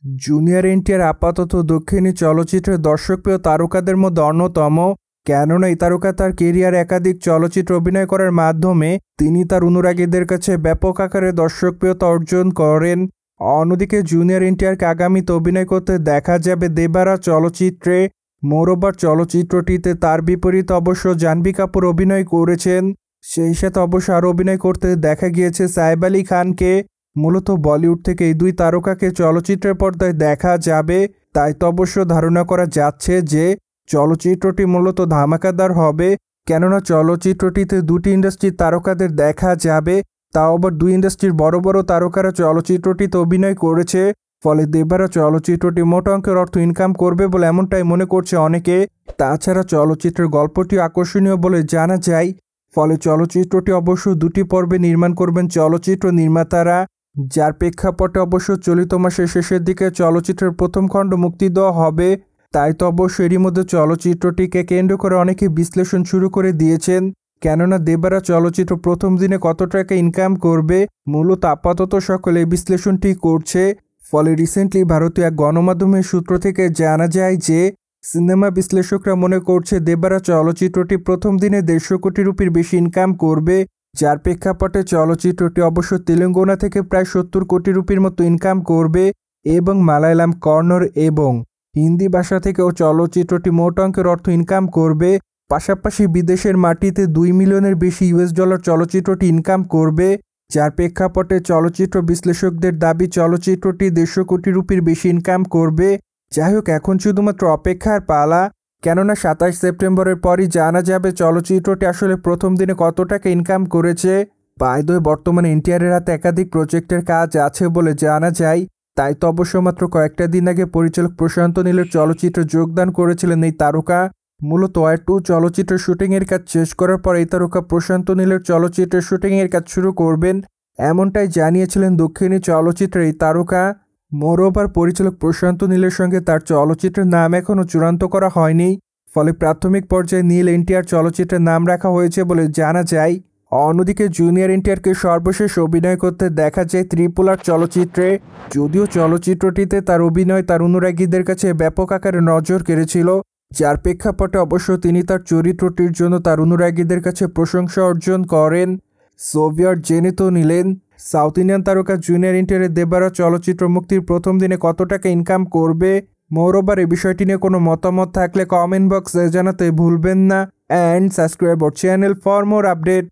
Junior NTR আপাতত দক্ষিণী চলচ্চিত্রের দর্শকপ্রিয় তারকাদের মধ্যে অন্যতম। কেননা এই তারকা তার কেরিয়ার একাধিক চলচ্চিত্রে অভিনয় করার মাধ্যমে তিনি তার অনুরাগীদের কাছে ব্যাপক আকারে দর্শকপ্রিয়তা অর্জন করেন। অন্যদিকে জুনিয়র এনটিআরকে আগামীতে অভিনয় করতে দেখা যাবে দেবারা চলচ্চিত্রে। মোরওভার চলচ্চিত্রটিতে তার বিপরীতে অবশ্য জাহ্নবী কাপুর অভিনয় করেছেন। সেই সাথে অবশ্য আরও অভিনয় করতে দেখা গিয়েছে সাইফ আলী খানকে। মূলত বলিউড থেকে এই দুই তারকাকে চলচ্চিত্রের পর্দায় দেখা যাবে। তাই তো অবশ্য ধারণা করা যাচ্ছে যে চলচ্চিত্রটি মূলত ধামাকাদার হবে। কেননা চলচ্চিত্রটিতে দুটি ইন্ডাস্ট্রির তারকাদের দেখা যাবে, তাও আবার দুই ইন্ডাস্ট্রির বড় বড় তারকারা চলচ্চিত্রটিতে অভিনয় করেছে। ফলে দেবারা চলচ্চিত্রটি মোটা অঙ্কের অর্থ ইনকাম করবে বলে এমনটাই মনে করছে অনেকে। তাছাড়া চলচ্চিত্রের গল্পটি আকর্ষণীয় বলে জানা যায়। ফলে চলচ্চিত্রটি অবশ্য দুটি পর্বে নির্মাণ করবেন চলচ্চিত্র নির্মাতারা, যার প্রেক্ষাপটে অবশ্য চলিত মাসের শেষের দিকে চলচ্চিত্রের প্রথম খণ্ড মুক্তি দেওয়া হবে। তাই তো অবশ্য এরই মধ্যে চলচ্চিত্রটিকে কেন্দ্র করে অনেকে বিশ্লেষণ শুরু করে দিয়েছেন। কেননা দেবারা চলচ্চিত্র প্রথম দিনে কত টাকা ইনকাম করবে মূলত আপাতত সকলে বিশ্লেষণটি করছে। ফলে রিসেন্টলি ভারতীয় এক গণমাধ্যমের সূত্র থেকে জানা যায় যে সিনেমা বিশ্লেষকরা মনে করছে দেবারা চলচ্চিত্রটি প্রথম দিনে 150 কোটি রুপির বেশি ইনকাম করবে, যার প্রেক্ষাপটে চলচ্চিত্রটি অবশ্য তেলেঙ্গানা থেকে প্রায় 70 কোটি রুপির মতো ইনকাম করবে এবং মালায়ালাম, কন্নড় এবং হিন্দি ভাষা থেকেও চলচ্চিত্রটি মোট অঙ্কের অর্থ ইনকাম করবে। পাশাপাশি বিদেশের মাটিতে $2 মিলিয়নের বেশি US চলচ্চিত্রটি ইনকাম করবে, যার প্রেক্ষাপটে চলচ্চিত্র বিশ্লেষকদের দাবি চলচ্চিত্রটি 150 কোটি রুপির বেশি ইনকাম করবে। যাই হোক, এখন শুধুমাত্র অপেক্ষার পালা। কেননা 27 সেপ্টেম্বরের পরই জানা যাবে চলচ্চিত্রটি আসলে প্রথম দিনে কত টাকা ইনকাম করেছে। বাই দ্য ওয়ে, বর্তমানে এনটিআরের হাতে একাধিক প্রজেক্টের কাজ আছে বলে জানা যায়। তাই তো অবশ্য মাত্র কয়েকটা দিন আগে পরিচালক প্রশান্ত নীলের চলচ্চিত্রে যোগদান করেছিলেন এই তারকা। মূলত ওয়ার 2 চলচ্চিত্রের শুটিংয়ের কাজ শেষ করার পর এই তারকা প্রশান্ত নীলের চলচ্চিত্রের শুটিংয়ের কাজ শুরু করবেন, এমনটাই জানিয়েছিলেন দক্ষিণী চলচ্চিত্রের এই তারকা। মোরওভার পরিচালক প্রশান্ত নীলের সঙ্গে তার চলচ্চিত্রের নাম এখনও চূড়ান্ত করা হয়নি। ফলে প্রাথমিক পর্যায়ে নীল এনটিআর চলচ্চিত্রের নাম রাখা হয়েছে বলে জানা যায়। অন্যদিকে জুনিয়র এনটিআরকে সর্বশেষ অভিনয় করতে দেখা যায় ত্রিপুলার চলচ্চিত্রে। যদিও চলচ্চিত্রটিতে তার অভিনয় তার অনুরাগীদের কাছে ব্যাপক আকারে নজর কেড়েছিল, যার প্রেক্ষাপটে অবশ্য তিনি তার চরিত্রটির জন্য তার অনুরাগীদের কাছে প্রশংসা অর্জন করেন। সোভিয়েত জেনে তো নিলেন সাউথ ইন্ডিয়ান তারকা জুনিয়র এনটিআরের দেবারা চলচ্চিত্র মুক্তির প্রথম দিনে কত টাকা ইনকাম করবে। মোরওভার এই বিষয়টি নিয়ে কোনো মতামত থাকলে কমেন্ট বক্সে জানাতে ভুলবেন না। And subscribe our channel for more update.